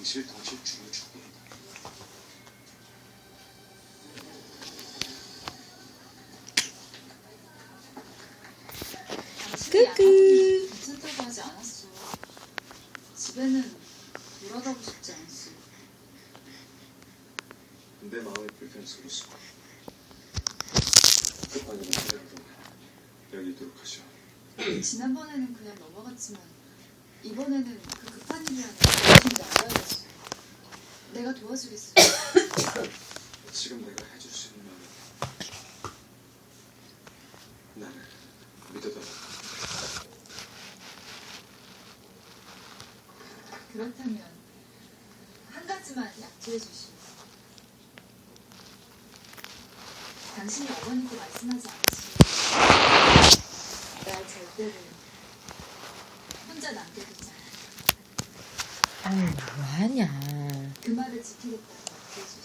덩실덩실 춤을 추고 있다. 크크. 괜찮다고 하지 않았어. 집에는 돌아가고 싶지 않았어. 내 마음이 불편해서 그렇소. 급한 일은 그래도 여기 있도록 하시오. 지난번에는 그냥 넘어갔지만 이번에는 그 급한 일이라는 당신도 알아야겠어. 내가 도와주겠어. 지금 내가 해줄 수 있는 말은 나를 믿어달라. 그렇다면 한 가지만 약조해 주시오. 당신이 어머니께 말씀하지 않으시오. 날 절대로 혼자 남겨두지 않아. 아유, 뭐하냐. 그 말을 지키겠다고 약조해 주시오.